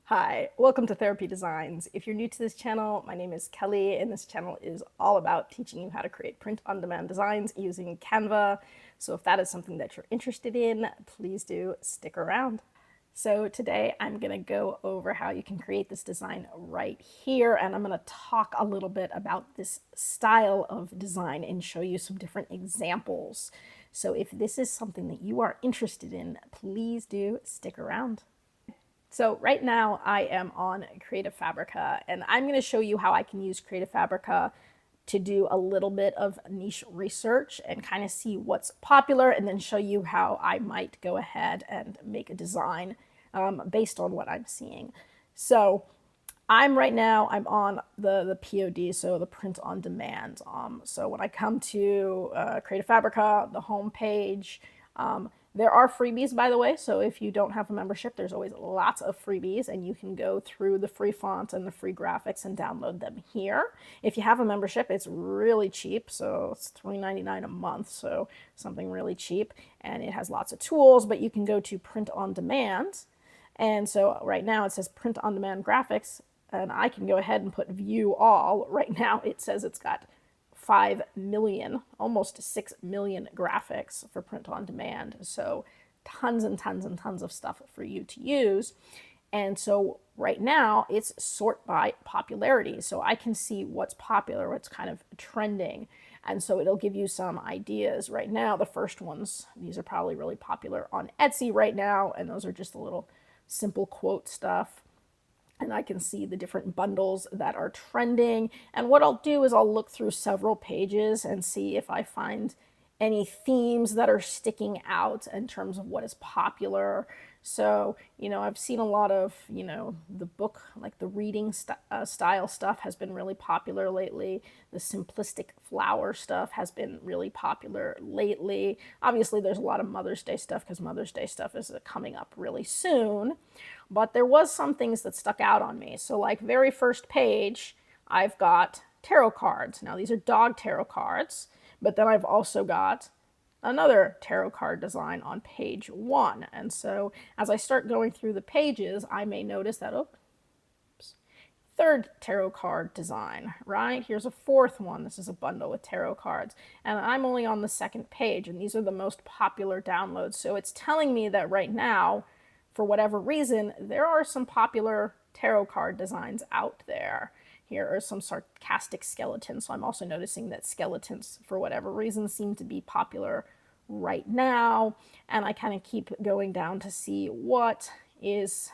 Hi, welcome to Therapy Designs. If you're new to this channel, my name is Kelly, and this channel is all about teaching you how to create print-on-demand designs using Canva. So if that is something that you're interested in, please do stick around. So today I'm going to go over how you can create this design right here, and I'm going to talk a little bit about this style of design and show you some different examples. So if this is something that you are interested in, please do stick around. So right now I am on Creative Fabrica, and I'm going to show you how I can use Creative Fabrica to do a little bit of niche research and kind of see what's popular, and then show you how I might go ahead and make a design based on what I'm seeing. So I'm on the POD, so the print on demand. So when I come to Creative Fabrica, the home page, there are freebies, by the way. So if you don't have a membership, there's always lots of freebies, and you can go through the free fonts and the free graphics and download them here. If you have a membership, it's really cheap. So it's $3.99 a month. So something really cheap, and it has lots of tools, but you can go to print on demand. And so right now it says print on demand graphics, and I can go ahead and put view all. Right now it says it's got 5 million, almost 6 million graphics for print on demand. So tons and tons and tons of stuff for you to use. And so right now it's sort by popularity. So I can see what's popular, what's kind of trending. And so it'll give you some ideas. Right now, the first ones, these are probably really popular on Etsy right now. And those are just a little simple quote stuff. And I can see the different bundles that are trending. And what I'll do is I'll look through several pages and see if I find any themes that are sticking out in terms of what is popular. So, I've seen a lot of, the book, like the reading style stuff has been really popular lately. The simplistic flower stuff has been really popular lately. Obviously, there's a lot of Mother's Day stuff because Mother's Day stuff is coming up really soon. But there was some things that stuck out on me. So like very first page, I've got tarot cards. Now these are dog tarot cards, but then I've also got another tarot card design on page 1. And so as I start going through the pages, I may notice that, third tarot card design, right? Here's a fourth one. This is a bundle with tarot cards. And I'm only on the second page, and these are the most popular downloads. So it's telling me that right now, for whatever reason, there are some popular tarot card designs out there. Here are some sarcastic skeletons. So I'm also noticing that skeletons, for whatever reason, seem to be popular right now. And I kind of keep going down to see what is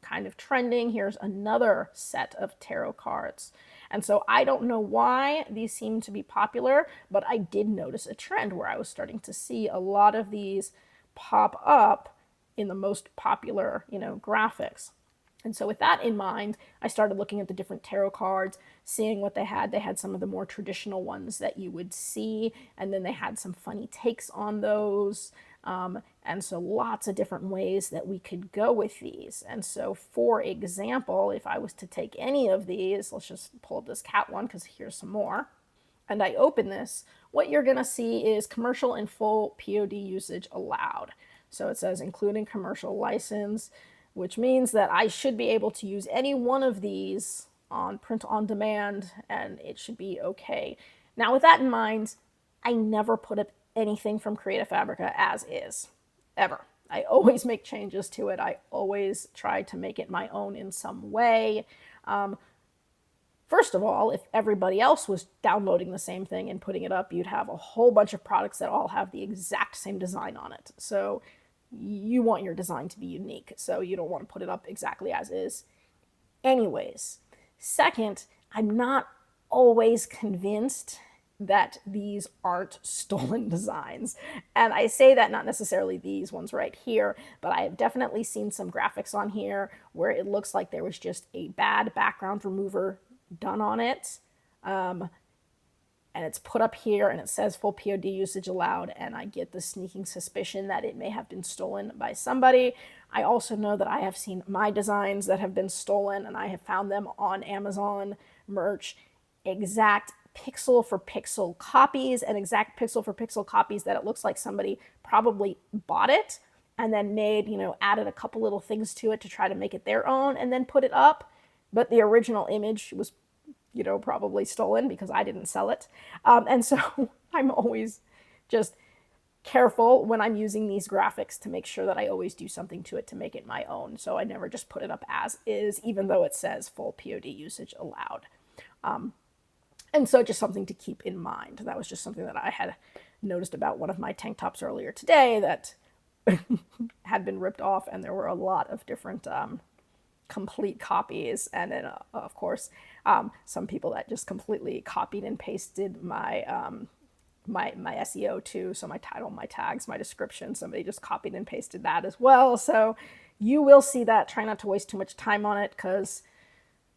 kind of trending. Here's another set of tarot cards. And so I don't know why these seem to be popular, but I did notice a trend where I was starting to see a lot of these pop up in the most popular, graphics. And so with that in mind, I started looking at the different tarot cards, seeing what they had. They had some of the more traditional ones that you would see, and then they had some funny takes on those. And so lots of different ways that we could go with these. And so, for example, if I was to take any of these, let's just pull up this cat one because here's some more, and I open this, what you're going to see is commercial and full POD usage allowed. So it says including commercial license, which means that I should be able to use any one of these on print on demand, and it should be okay. Now, with that in mind, I never put up anything from Creative Fabrica as is, ever. I always make changes to it. I always try to make it my own in some way. First of all, if everybody else was downloading the same thing and putting it up, you'd have a whole bunch of products that all have the exact same design on it. So you want your design to be unique, so you don't want to put it up exactly as is. Anyways, second, I'm not always convinced that these aren't stolen designs. And I say that not necessarily these ones right here, but I have definitely seen some graphics on here where it looks like there was just a bad background remover done on it. And it's put up here and it says full POD usage allowed, and I get the sneaking suspicion that it may have been stolen by somebody. I also know that I have seen my designs that have been stolen, and I have found them on Amazon merch, exact pixel for pixel copies, and exact pixel for pixel copies that it looks like somebody probably bought it and then made, added a couple little things to it to try to make it their own and then put it up. But the original image was, probably stolen because I didn't sell it. And so I'm always just careful when I'm using these graphics to make sure that I always do something to it to make it my own. So I never just put it up as is, even though it says full POD usage allowed. And so just something to keep in mind. That was just something that I had noticed about one of my tank tops earlier today that had been ripped off, and there were a lot of different complete copies. And then, of course, some people that just completely copied and pasted my my SEO too. So my title, my tags, my description, somebody just copied and pasted that as well. So you will see that. Try not to waste too much time on it, because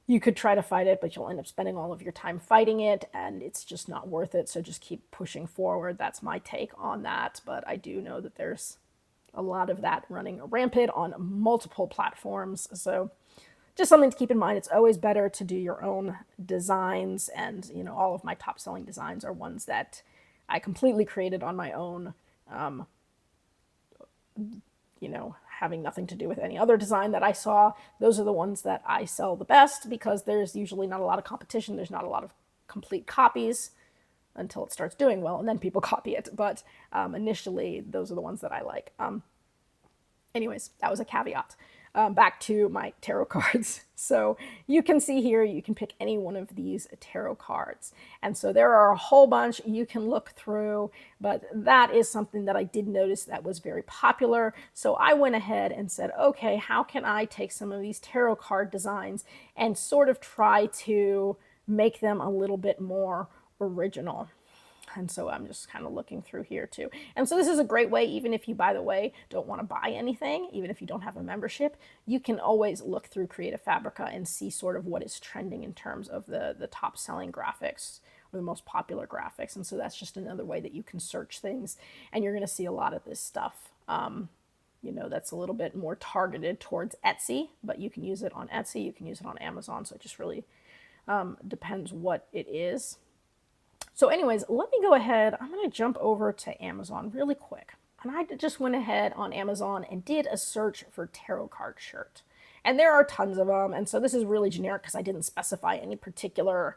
you could try to fight it, but you'll end up spending all of your time fighting it, and it's just not worth it. So just keep pushing forward. That's my take on that. But I do know that there's a lot of that running rampant on multiple platforms. So just something to keep in mind. It's always better to do your own designs, and all of my top selling designs are ones that I completely created on my own, having nothing to do with any other design that I saw. Those are the ones that I sell the best, because there's usually not a lot of competition. There's not a lot of complete copies until it starts doing well, and then people copy it. But initially, those are the ones that I like. Anyways, that was a caveat. Back to my tarot cards. So you can see here, you can pick any one of these tarot cards. And so there are a whole bunch you can look through, but that is something that I did notice that was very popular. So I went ahead and said, okay, how can I take some of these tarot card designs and sort of try to make them a little bit more original? And so I'm just kind of looking through here too. And so this is a great way, even if you, by the way, don't want to buy anything, even if you don't have a membership, you can always look through Creative Fabrica and see sort of what is trending in terms of the top selling graphics or the most popular graphics. And so that's just another way that you can search things. And you're going to see a lot of this stuff, that's a little bit more targeted towards Etsy, but you can use it on Etsy, you can use it on Amazon. So it just really depends what it is. So anyways, let me go ahead. I'm going to jump over to Amazon really quick. And I just went ahead on Amazon and did a search for tarot card shirt. And there are tons of them. And so this is really generic because I didn't specify any particular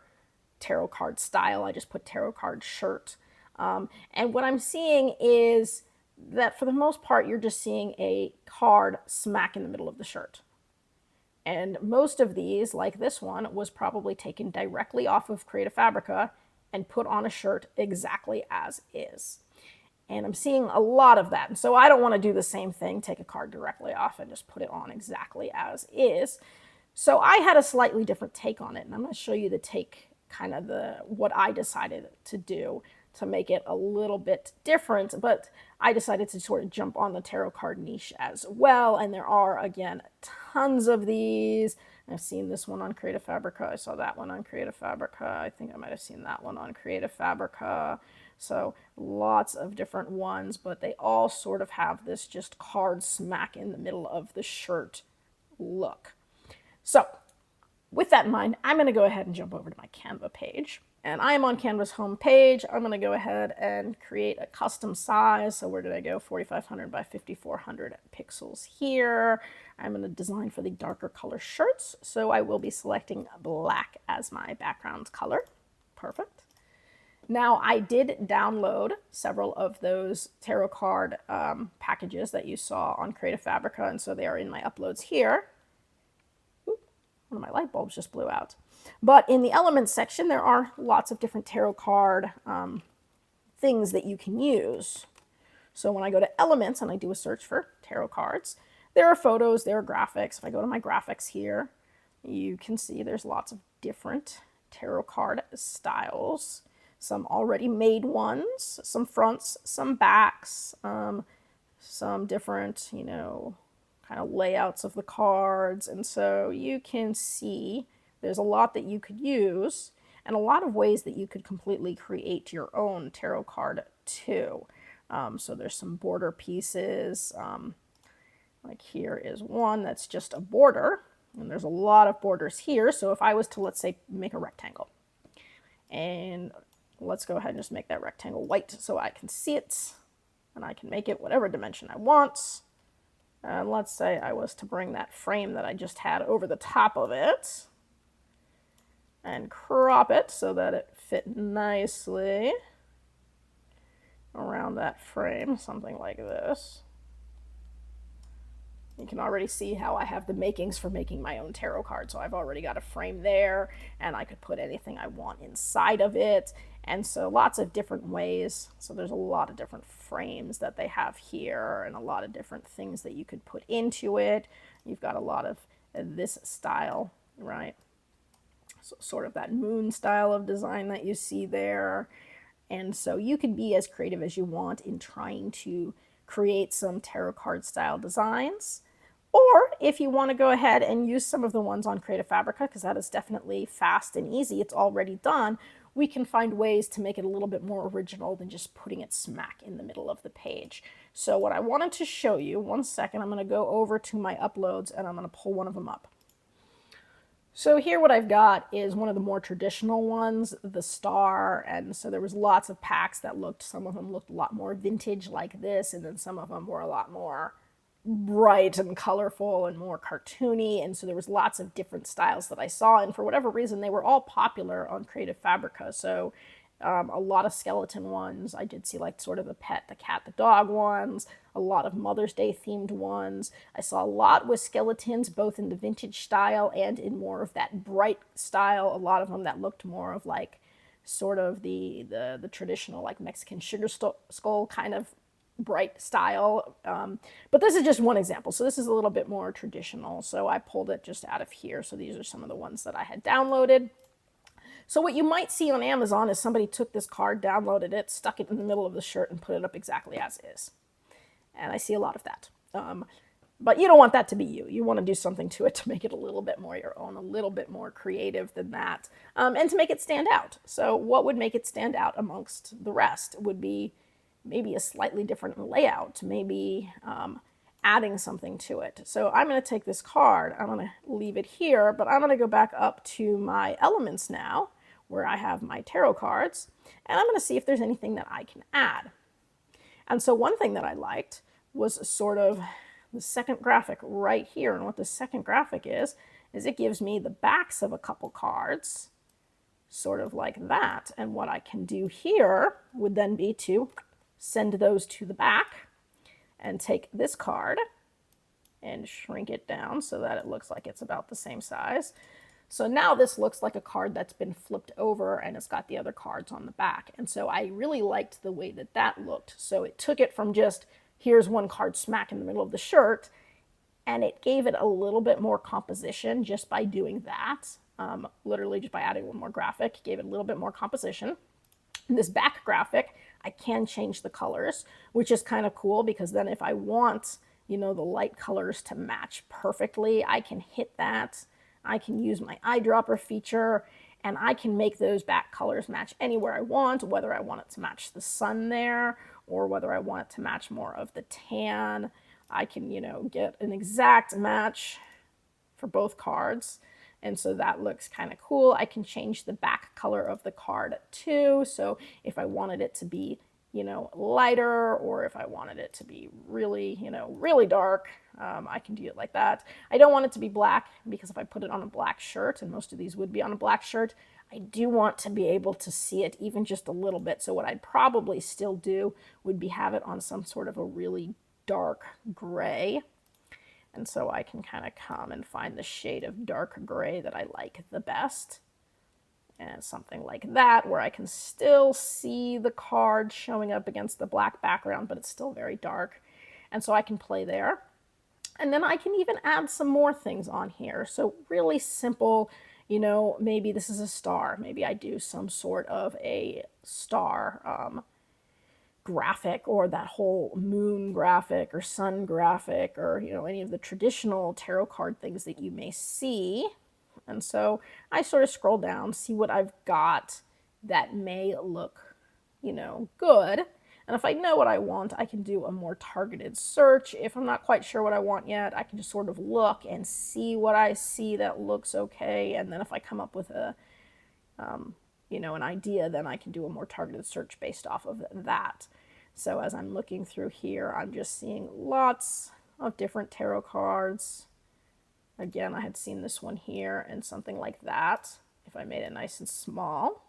tarot card style. I just put tarot card shirt. And what I'm seeing is that for the most part, you're just seeing a card smack in the middle of the shirt. And most of these, like this one, was probably taken directly off of Creative Fabrica and put on a shirt exactly as is. And I'm seeing a lot of that. And so I don't want to do the same thing, take a card directly off and just put it on exactly as is. So I had a slightly different take on it. And I'm going to show you the take, kind of what I decided to do to make it a little bit different. But I decided to sort of jump on the tarot card niche as well. And there are, again, tons of these. I've seen this one on Creative Fabrica. I saw that one on Creative Fabrica. I think I might have seen that one on Creative Fabrica. So lots of different ones, but they all sort of have this just card smack in the middle of the shirt look. So with that in mind, I'm going to go ahead and jump over to my Canva page. And I am on Canva's home page. I'm going to go ahead and create a custom size. So where did I go? 4500 by 5400 pixels here. I'm going to design for the darker color shirts. So I will be selecting black as my background color. Perfect. Now I did download several of those tarot card packages that you saw on Creative Fabrica. And so they are in my uploads here. Ooh, one of my light bulbs just blew out. But in the elements section, there are lots of different tarot card things that you can use. So when I go to elements and I do a search for tarot cards, there are photos, there are graphics. If I go to my graphics here, you can see there's lots of different tarot card styles. Some already made ones, some fronts, some backs, some different, kind of layouts of the cards. And so you can see there's a lot that you could use and a lot of ways that you could completely create your own tarot card too. So there's some border pieces. Like here is one that's just a border, and there's a lot of borders here. So if I was to, let's say, make a rectangle, and let's go ahead and just make that rectangle white so I can see it, and I can make it whatever dimension I want. And let's say I was to bring that frame that I just had over the top of it and crop it so that it fit nicely around that frame, something like this. You can already see how I have the makings for making my own tarot card. So I've already got a frame there, and I could put anything I want inside of it. And so lots of different ways. So there's a lot of different frames that they have here and a lot of different things that you could put into it. You've got a lot of this style, right? So sort of that moon style of design that you see there. And so you can be as creative as you want in trying to create some tarot card style designs. Or if you want to go ahead and use some of the ones on Creative Fabrica, because that is definitely fast and easy, it's already done, we can find ways to make it a little bit more original than just putting it smack in the middle of the page. So what I wanted to show you, one second, I'm going to go over to my uploads and I'm going to pull one of them up. So here what I've got is one of the more traditional ones, the star, and so there was lots of packs that looked, some of them looked a lot more vintage like this, and then some of them were a lot more bright and colorful and more cartoony, and so there was lots of different styles that I saw, and for whatever reason they were all popular on Creative Fabrica. So a lot of skeleton ones. I did see like sort of the pet, the cat, the dog ones, a lot of Mother's Day themed ones. I saw a lot with skeletons, both in the vintage style and in more of that bright style. A lot of them that looked more of like sort of the traditional like Mexican sugar skull kind of bright style. But this is just one example. So this is a little bit more traditional. So I pulled it just out of here. So these are some of the ones that I had downloaded. So what you might see on Amazon is somebody took this card, downloaded it, stuck it in the middle of the shirt, and put it up exactly as is. And I see a lot of that. But you don't want that to be you. You want to do something to it to make it a little bit more your own, a little bit more creative than that, and to make it stand out. So what would make it stand out amongst the rest would be maybe a slightly different layout, maybe adding something to it. So I'm going to take this card, I'm going to leave it here, but I'm going to go back up to my elements now, where I have my tarot cards, and I'm going to see if there's anything that I can add. And so one thing that I liked was sort of the second graphic right here. And what the second graphic is it gives me the backs of a couple cards, sort of like that. And what I can do here would then be to send those to the back and take this card and shrink it down so that it looks like it's about the same size. So now this looks like a card that's been flipped over and it's got the other cards on the back. And so I really liked the way that that looked. So it took it from just, here's one card smack in the middle of the shirt, and it gave it a little bit more composition just by doing that. Literally just by adding one more graphic, gave it a little bit more composition. And this back graphic, I can change the colors, which is kind of cool because then if I want, you know, the light colors to match perfectly, I can hit that. I can use my eyedropper feature and I can make those back colors match anywhere I want, whether I want it to match the sun there or whether I want it to match more of the tan. I can, you know, get an exact match for both cards. And so that looks kind of cool. I can change the back color of the card too. So if I wanted it to be, you know, lighter, or if I wanted it to be really, you know, really dark, I can do it like that. I don't want it to be black because if I put it on a black shirt, and most of these would be on a black shirt, I do want to be able to see it even just a little bit. So what I'd probably still do would be have it on some sort of a really dark gray. And so I can kind of come and find the shade of dark gray that I like the best. And something like that, where I can still see the card showing up against the black background, but it's still very dark. And so I can play there. And then I can even add some more things on here. So really simple, you know, maybe this is a star. Maybe I do some sort of a star graphic, or that whole moon graphic or sun graphic, or, you know, any of the traditional tarot card things that you may see. And so I sort of scroll down, see what I've got that may look, you know, good. And if I know what I want, I can do a more targeted search. If I'm not quite sure what I want yet, I can just sort of look and see what I see that looks okay. And then if I come up with a, you know, an idea, then I can do a more targeted search based off of that. So as I'm looking through here, I'm just seeing lots of different tarot cards. Again, I had seen this one here and something like that. If I made it nice and small,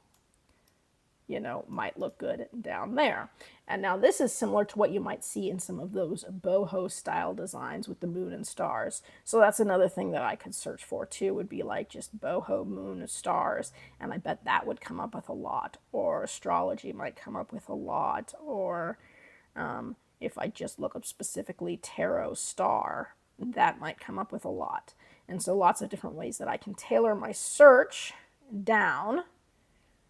you know, might look good down there. And now this is similar to what you might see in some of those boho style designs with the moon and stars. So that's another thing that I could search for too, would be like just boho, moon, and stars. And I bet that would come up with a lot. Or astrology might come up with a lot. Or if I just look up specifically tarot star, that might come up with a lot. And so lots of different ways that I can tailor my search down.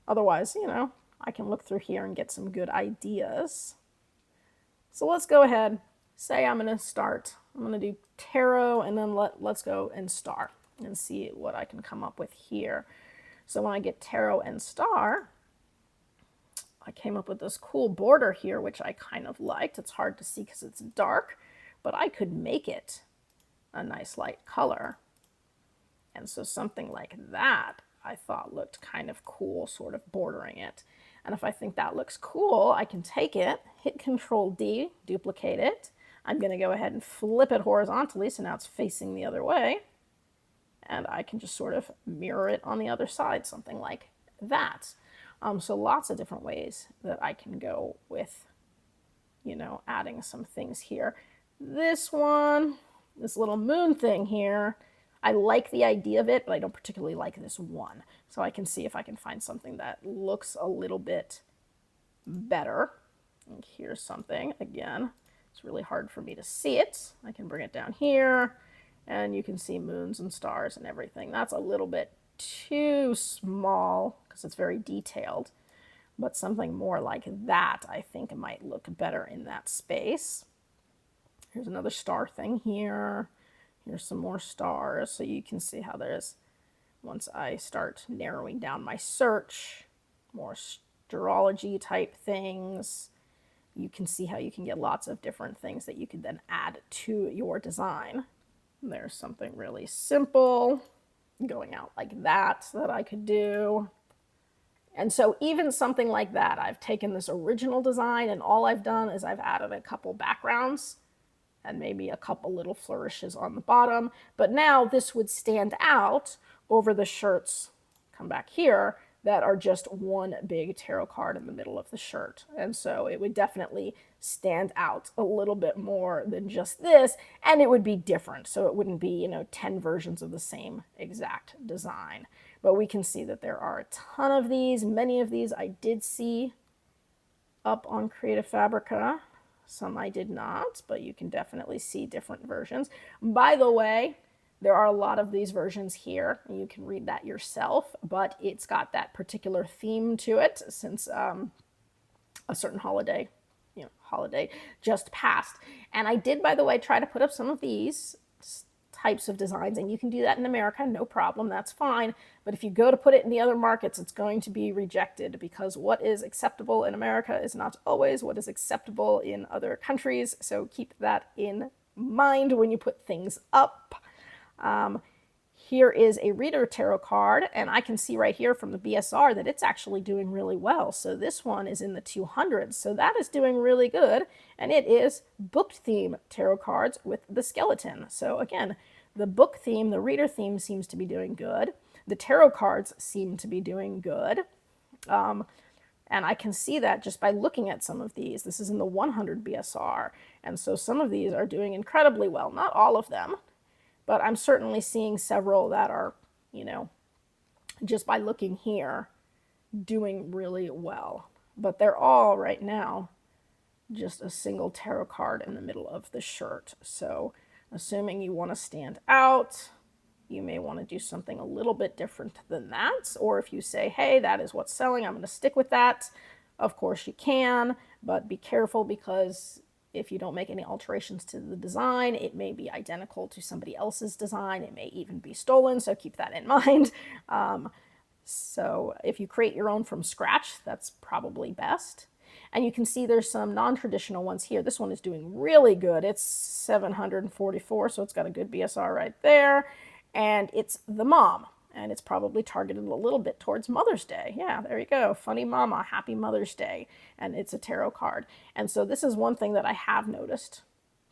Otherwise, you know, I can look through here and get some good ideas. So let's go ahead, say I'm going to start. I'm going to do tarot, and then let's go and star and see what I can come up with here. So when I get tarot and star, I came up with this cool border here, which I kind of liked. It's hard to see because it's dark, but I could make it a nice light color. And so something like that I thought looked kind of cool, sort of bordering it. And if I think that looks cool, I can take it, hit Control D, duplicate it. I'm going to go ahead and flip it horizontally, so now it's facing the other way. And I can just sort of mirror it on the other side, something like that. So lots of different ways that I can go with, you know, adding some things here. This one, this little moon thing here, I like the idea of it, but I don't particularly like this one. So I can see if I can find something that looks a little bit better. And here's something, again, it's really hard for me to see it. I can bring it down here, and you can see moons and stars and everything. That's a little bit too small because it's very detailed, but something more like that I think might look better in that space. Here's another star thing here. Here's some more stars, so you can see how there's, once I start narrowing down my search, more astrology type things, you can see how you can get lots of different things that you could then add to your design. There's something really simple going out like that I could do. And so even something like that, I've taken this original design and all I've done is I've added a couple backgrounds and maybe a couple little flourishes on the bottom. But now this would stand out over the shirts, come back here, that are just one big tarot card in the middle of the shirt. And so it would definitely stand out a little bit more than just this, and it would be different. So it wouldn't be, you know, 10 versions of the same exact design. But we can see that there are a ton of these. Many of these I did see up on Creative Fabrica. Some I did not, but you can definitely see different versions. By the way, there are a lot of these versions here, and you can read that yourself, but it's got that particular theme to it since a certain holiday just passed. And I did, by the way, try to put up some of these types of designs, and you can do that in America, no problem, that's fine. But if you go to put it in the other markets, it's going to be rejected because what is acceptable in America is not always what is acceptable in other countries. So keep that in mind when you put things up. Here is a reader tarot card, and I can see right here from the BSR that it's actually doing really well. So this one is in the 200s, so that is doing really good, and it is book theme tarot cards with the skeleton. So again, the book theme, the reader theme seems to be doing good. The tarot cards seem to be doing good. And I can see that just by looking at some of these. This is in the 100 BSR, and so some of these are doing incredibly well. Not all of them, but I'm certainly seeing several that are, you know, just by looking here, doing really well. But they're all right now just a single tarot card in the middle of the shirt. So assuming you want to stand out, you may want to do something a little bit different than that. Or if you say, hey, that is what's selling, I'm going to stick with that. Of course you can, but be careful because if you don't make any alterations to the design, it may be identical to somebody else's design. It may even be stolen, so keep that in mind. So if you create your own from scratch, that's probably best. And you can see there's some non-traditional ones here. This one is doing really good. It's 744, so it's got a good BSR right there. And it's the mom. And it's probably targeted a little bit towards Mother's Day. Yeah, there you go. Funny Mama, Happy Mother's Day. And it's a tarot card. And so this is one thing that I have noticed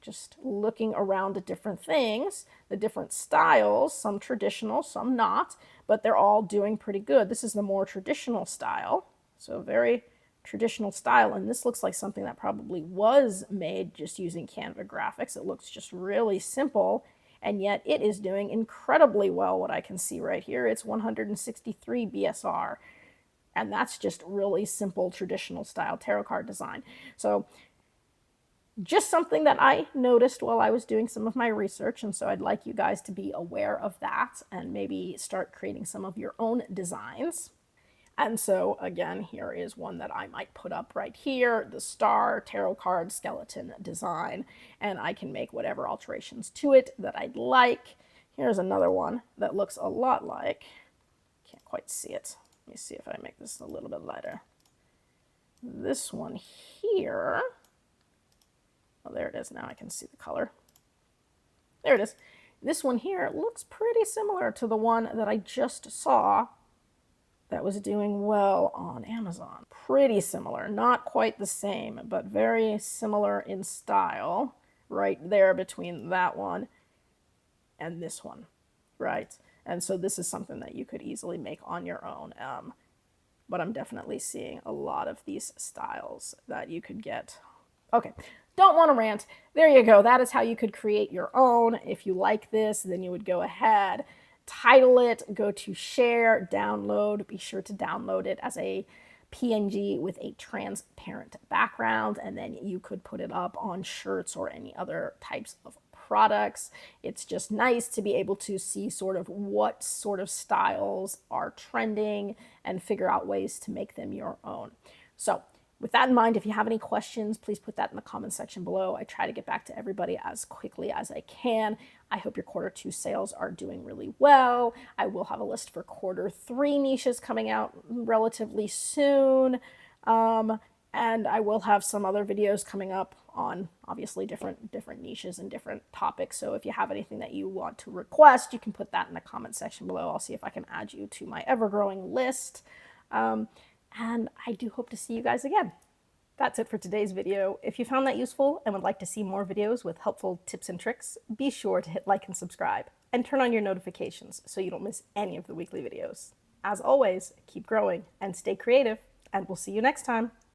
just looking around at different things, the different styles, some traditional, some not, but they're all doing pretty good. This is the more traditional style, so very traditional style, and this looks like something that probably was made just using Canva graphics. It looks just really simple, and yet it is doing incredibly well. What I can see right here, it's 163 BSR, and that's just really simple traditional style tarot card design. So just something that I noticed while I was doing some of my research, and so I'd like you guys to be aware of that and maybe start creating some of your own designs. And so again, here is one that I might put up right here, the star tarot card skeleton design, and I can make whatever alterations to it that I'd like. Here's another one that looks a lot like, can't quite see it. Let me see if I make this a little bit lighter. This one here, oh, there it is. Now I can see the color. There it is. This one here looks pretty similar to the one that I just saw that was doing well on Amazon. Pretty similar, not quite the same, but very similar in style, right there between that one and this one, right? And so this is something that you could easily make on your own. But I'm definitely seeing a lot of these styles that you could get. Okay, don't want to rant. There you go. That is how you could create your own. If you like this, then you would go ahead, title it, go to share, download. Be sure to download it as a PNG with a transparent background, and then you could put it up on shirts or any other types of products. It's just nice to be able to see sort of what sort of styles are trending and figure out ways to make them your own. So with that in mind, if you have any questions, please put that in the comment section below. I try to get back to everybody as quickly as I can. I hope your Q2 sales are doing really well. I will have a list for Q3 niches coming out relatively soon. And I will have some other videos coming up on obviously different niches and different topics. So if you have anything that you want to request, you can put that in the comment section below. I'll see if I can add you to my ever-growing list. And I do hope to see you guys again. That's it for today's video. If you found that useful and would like to see more videos with helpful tips and tricks, be sure to hit like and subscribe and turn on your notifications so you don't miss any of the weekly videos. As always, keep growing and stay creative, and we'll see you next time.